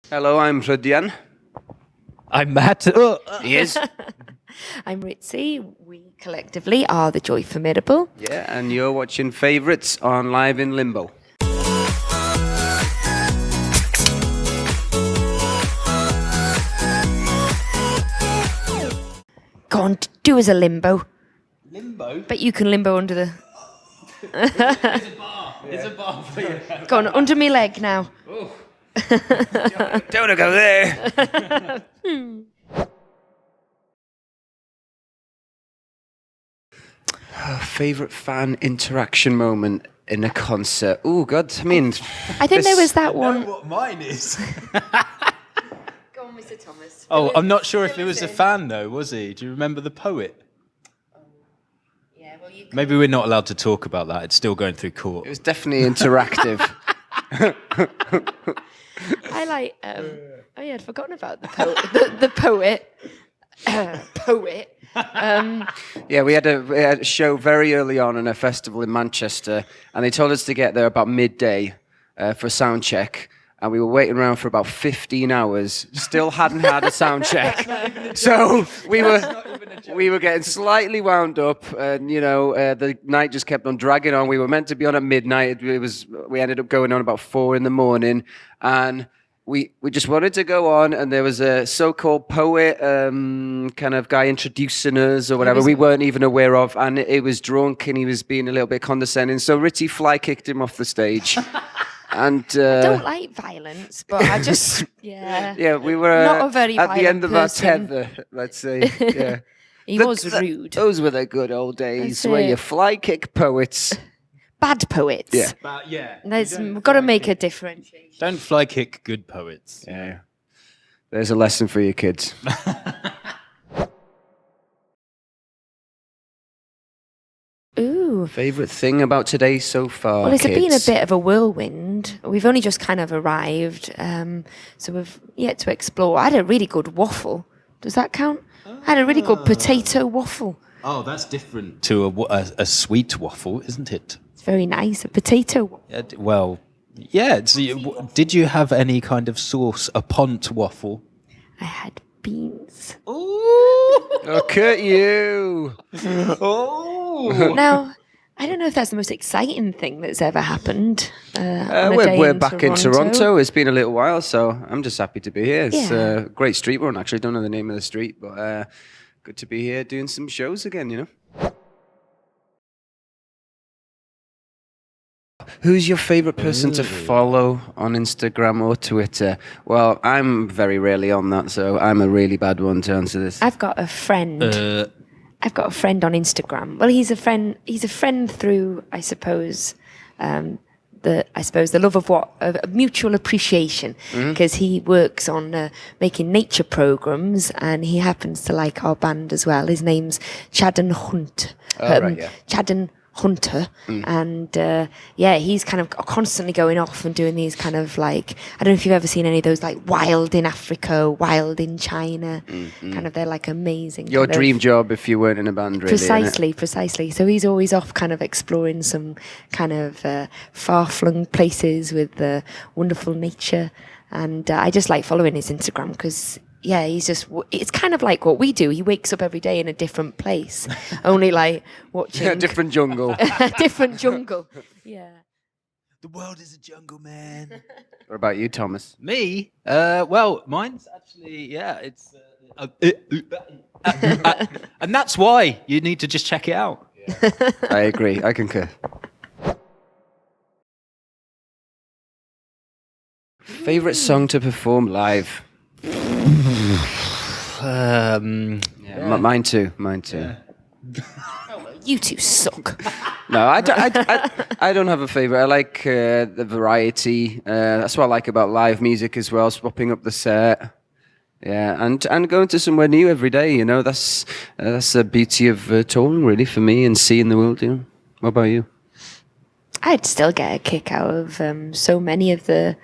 Hello, I'm Rhydian. I'm Matt. He is. I'm Ritzy. We collectively are the Joy Formidable. Yeah, and you're watching Favourites on Live in Limbo. Go on, do us a limbo. Limbo? Bet you can limbo under the... It's a bar. Yeah. It's a bar for you. Go on, under my leg now. Oh. Don't go there. Favourite fan interaction moment in a concert? Oh, God, I mean... I think there was that one... I know what mine is. Go on, Mr. Thomas. Oh, I'm not sure if he was a fan, though, was he? Do you remember the poet? Yeah, well, you... Maybe we're not allowed to talk about that. It's still going through court. It was definitely interactive. I like... Oh, yeah, I'd forgotten about the poet. the poet. Poet. Yeah, we had a show very early on in a festival in Manchester, and they told us to get there about midday for a sound check, and we were waiting around for about 15 hours, still hadn't had a sound check. So we were getting slightly wound up, and the night just kept on dragging on. We were meant to be on at midnight. We ended up going on about 4 a.m, and we just wanted to go on, and there was a so-called poet kind of guy introducing us or whatever we weren't even aware of, and he was drunk and he was being a little bit condescending. So Ritzy fly kicked him off the stage. And I don't like violence, but I just, yeah, we were not a very at the end of our person. tether, let's say. Yeah, He was rude. Those were the good old days That's where it. you fly kick poets. Bad poets. Yeah. But yeah. We've got to make a differentiation. Don't fly kick good poets. Yeah, there's a lesson for you kids. Ooh. Favorite thing about today so far? Well, it's kids? been a bit of a whirlwind. We've only just kind of arrived, so we've yet to explore. I had a really good waffle. Does that count? I had a really good potato waffle. Oh, that's different to a sweet waffle, isn't it? It's very nice. A potato waffle. Well, yeah. So did you have any kind of sauce upon waffle? I had beans. Ooh! Look at you! Oh! Now, I don't know if that's the most exciting thing that's ever happened. On a day We're in back in Toronto. It's been a little while, so I'm just happy to be here. It's a great street run, actually. Don't know the name of the street, but good to be here doing some shows again, Who's your favourite person to follow on Instagram or Twitter? Well, I'm very rarely on that, so I'm a really bad one to answer this. I've got a friend. I've got a friend on Instagram. Well, he's a friend. He's a friend through, I suppose, the love of of mutual appreciation, because he works on making nature programs, and he happens to like our band as well. His name's Chadden Hunt. Chadden Hunter, and he's kind of constantly going off and doing these kind of like, I don't know if you've ever seen any of those, like Wild in Africa, Wild in China, kind of, they're like amazing. Your dream job if you weren't in a band, really. Precisely. So he's always off kind of exploring some kind of far-flung places with wonderful nature, and I just like following his Instagram because it's kind of like what we do. He wakes up every day in a different place, only like watching... A different jungle. A different jungle, yeah. The world is a jungle, man. What about you, Thomas? Me? Well, mine's actually, it's... and that's why you need to just check it out. Yeah. I agree. I concur. Favourite song to perform live? Mine too. Yeah. You two suck. No, I don't have a favourite. I like the variety. That's what I like about live music as well, swapping up the set. Yeah, and going to somewhere new every day. That's the beauty of touring, really, for me, and seeing the world. What about you? I'd still get a kick out of so many of the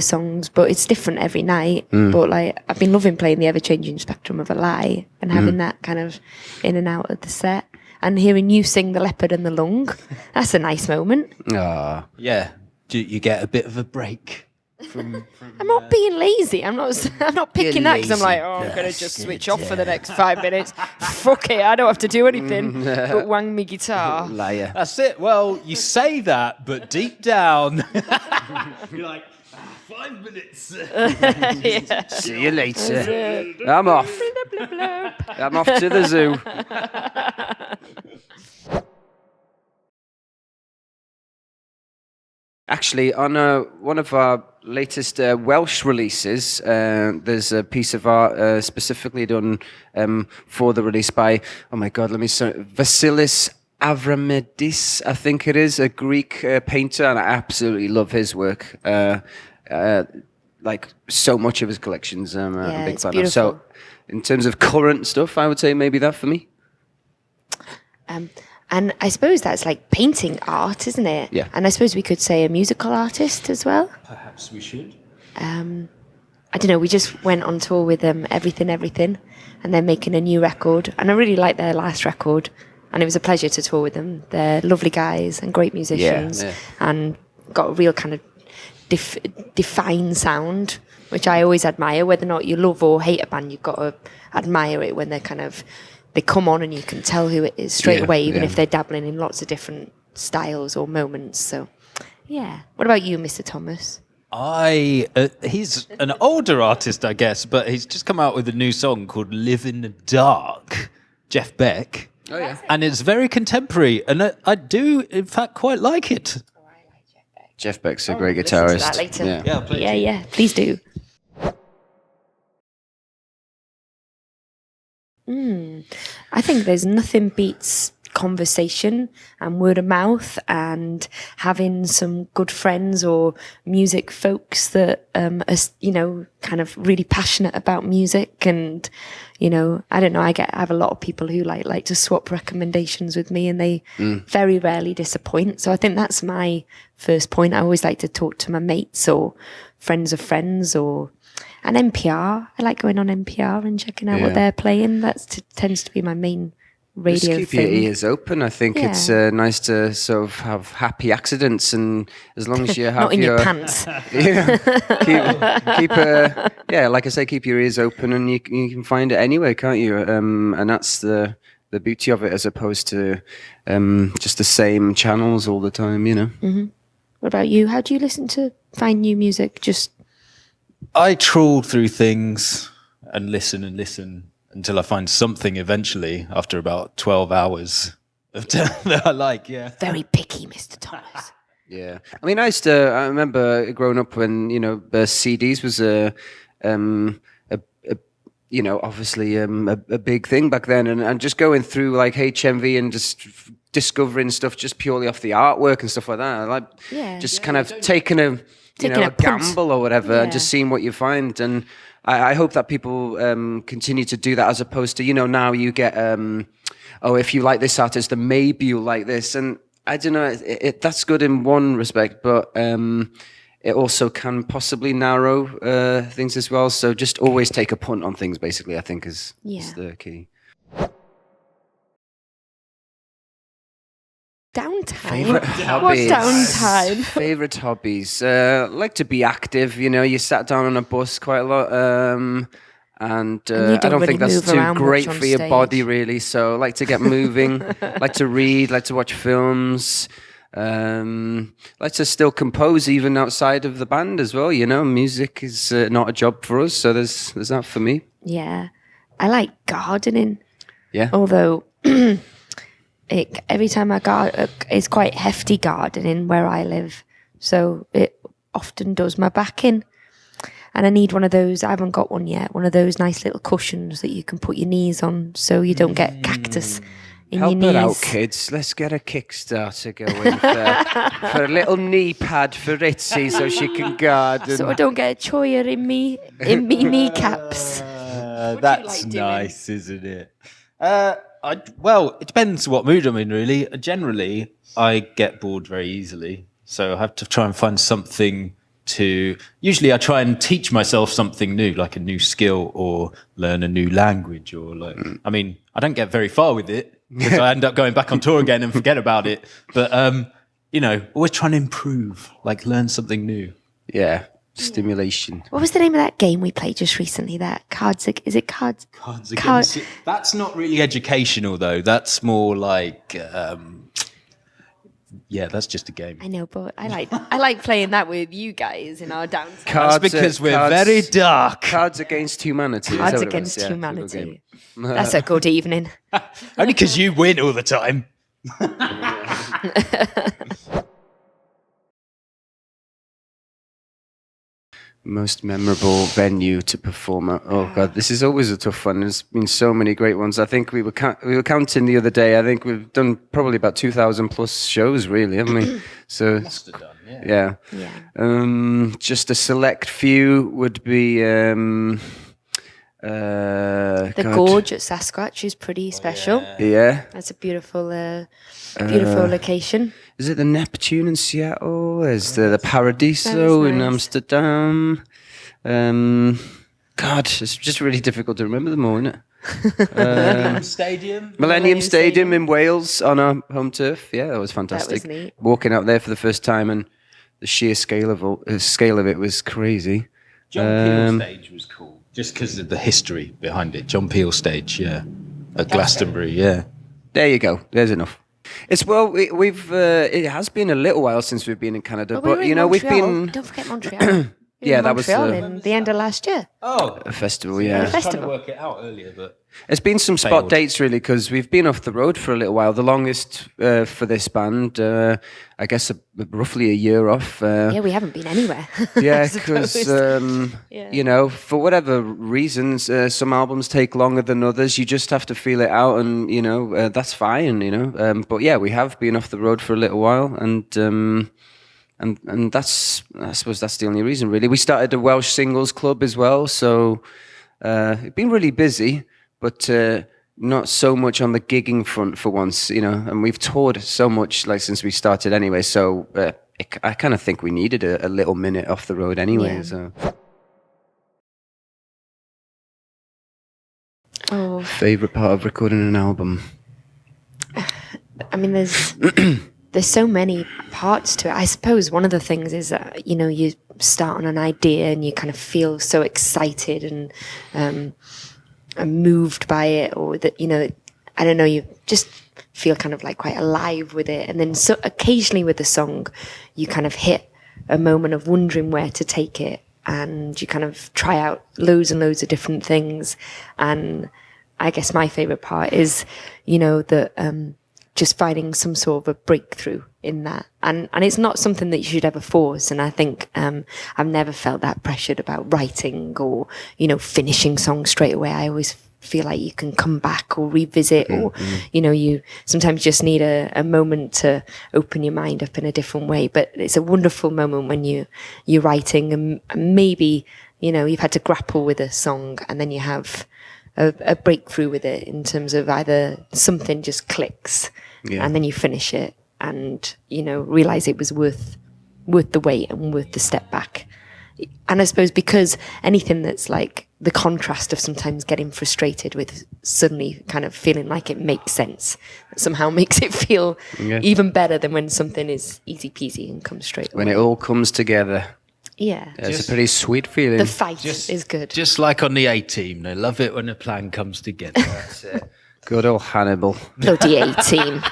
songs, but it's different every night. But like, I've been loving playing the ever-changing spectrum of a lie and having that kind of in and out of the set, and hearing you sing The Leopard and the Lung. That's a nice moment. Ah, yeah. You get a bit of a break. I'm not being lazy. I'm not picking that because I'm like, I'm going to just switch off for the next 5 minutes. Fuck it, I don't have to do anything but wang me guitar. Liar. That's it. Well, you say that, but deep down, you're like, 5 minutes. Yeah. See you later. I'm off. I'm off to the zoo. Actually, on one of our latest Welsh releases, there's a piece of art specifically done for the release by, oh my God, Vasilis Avramidis, I think it is, a Greek painter, and I absolutely love his work. Like so much of his collections, I'm a big fan of. So, in terms of current stuff, I would say maybe that for me. And I suppose that's like painting art, isn't it? Yeah. And I suppose we could say a musical artist as well. Perhaps we should. I don't know, we just went on tour with Everything, and they're making a new record. And I really liked their last record, and it was a pleasure to tour with them. They're lovely guys and great musicians, and got a real kind of defined sound, which I always admire. Whether or not you love or hate a band, you've got to admire it when they come on and you can tell who it is straight away, even if they're dabbling in lots of different styles or moments. So, yeah. What about you, Mr. Thomas? He's an older artist, I guess, but he's just come out with a new song called Live in the Dark, Jeff Beck. Oh, yeah. And it's very contemporary, and I do, in fact, quite like it. Jeff Beck's a great guitarist. Listen to that later. Yeah. Yeah, please do. I think there's nothing beats conversation and word of mouth and having some good friends or music folks that are, kind of really passionate about music. And, I don't know, I have a lot of people who like to swap recommendations with me, and they very rarely disappoint. So I think that's my first point. I always like to talk to my mates or friends of friends and NPR. I like going on NPR and checking out what they're playing. That tends to be my main radio Just keep thing. your ears open. I think it's nice to sort of have happy accidents, and as long as you have Not in your pants. keep like I say, keep your ears open, and you can find it anywhere, can't you? And that's the beauty of it, as opposed to just the same channels all the time, Mm-hmm. What about you? How do you listen to find new music? I trawl through things and listen until I find something eventually after about 12 hours that I like, Very picky, Mr. Thomas. Yeah. I mean, I remember growing up when, CDs was obviously a big thing back then, and just going through like HMV and just discovering stuff just purely off the artwork and stuff like that. Kind of taking a gamble or whatever, and just seeing what you find. And I hope that people continue to do that, as opposed to, now you get, if you like this artist, then maybe you'll like this. And I don't know, that's good in one respect, but it also can possibly narrow things as well. So just always take a punt on things, basically, I think is the key. Downtime? Favorite hobbies? What downtime? Favorite hobbies? Like to be active. You sat down on a bus quite a lot, and I don't think that's too great for your body, really. So like to get moving, like to read, like to watch films, like to still compose even outside of the band as well. Music is not a job for us, so there's that for me. Yeah, I like gardening. Yeah, although. Every time I garden, it's quite hefty gardening where I live, so it often does my back in. And I need one of those. I haven't got one yet. One of those nice little cushions that you can put your knees on, so you don't get cactus in your knees. Help it out, kids. Let's get a Kickstarter going for a little knee pad for Ritzy so she can garden. So I don't get a choya in me kneecaps. That's nice, isn't it? It depends what mood I'm in, really. Generally, I get bored very easily, so I have to try and find something to... Usually, I try and teach myself something new, like a new skill or learn a new language, or like... I mean, I don't get very far with it, because I end up going back on tour again and forget about it. But, always trying to improve, like learn something new. Yeah. stimulation. What was the name of that game we played just recently? That Cards? Is it Cards? Cards Against. That's not really educational though. That's more like. Yeah, that's just a game. I know, but I like playing that with you guys in our downtime. That's because we're very dark. Cards Against Humanity. Cards Against Humanity. That's a good evening. Only because you win all the time. Most memorable venue to perform at. Oh God, this is always a tough one. There's been so many great ones. I think we were counting the other day. I think we've done probably about 2,000 plus shows, really, haven't we? So Must have done, yeah. Just a select few would be. The Gorge at Sasquatch is pretty special. Yeah. That's a beautiful location. Is it the Neptune in Seattle? Is there the Paradiso in Amsterdam? God, it's just really difficult to remember them all, isn't it? Millennium Stadium in Wales on our home turf. Yeah, that was fantastic. That was neat. Walking out there for the first time, and the sheer scale of it was crazy. John Peel stage was cool, just because of the history behind it. John Peel stage, at Glastonbury, There you go. There's enough. It's it has been a little while since we've been in Canada, but you know we've been. Don't forget Montreal. Yeah, that was in the end of last year. Oh, a festival. I Yeah, was trying to work it out earlier, but it's been some spot dates really because we've been off the road for a little while. The longest for this band, I guess, roughly a year off. Yeah, we haven't been anywhere. Yeah, because you know, for whatever reasons, some albums take longer than others. You just have to feel it out, and you know that's fine. You know, but yeah, we have been off the road for a little while, and that's, I suppose that's the only reason really. We started a Welsh singles club as well, so it's been really busy, but not so much on the gigging front for once, you know. And we've toured so much like since we started anyway, so I kind of think we needed a little minute off the road anyway. Yeah. So. Oh, Favorite part of recording an album? I mean, there's so many parts to it. I suppose one of the things is that, you know, you start on an idea and you kind of feel so excited and moved by it, or that, you know, I don't know, you just feel kind of like quite alive with it. And then so occasionally with the song, you kind of hit a moment of wondering where to take it, and you kind of try out loads and loads of different things. And I guess my favorite part is, you know, that just finding some sort of a breakthrough in that. And it's not something that you should ever force. And I think I've never felt that pressured about writing or, you know, finishing songs straight away. I always feel like you can come back or revisit, or, you know, you sometimes just need a moment to open your mind up in a different way. But it's a wonderful moment when you're writing and maybe, you know, you've had to grapple with a song and then you have a breakthrough with it in terms of either something just clicks and then you finish it and, you know, realize it was worth the wait and worth the step back. And I suppose because anything that's like the contrast of sometimes getting frustrated with suddenly kind of feeling like it makes sense, somehow makes it feel even better than when something is easy peasy and comes straight away. When it all comes together. Yeah. It's a pretty sweet feeling. The fight is good. Just like on the A-Team, they love it when a plan comes together. That's it. Good old Hannibal. Bloody A-Team.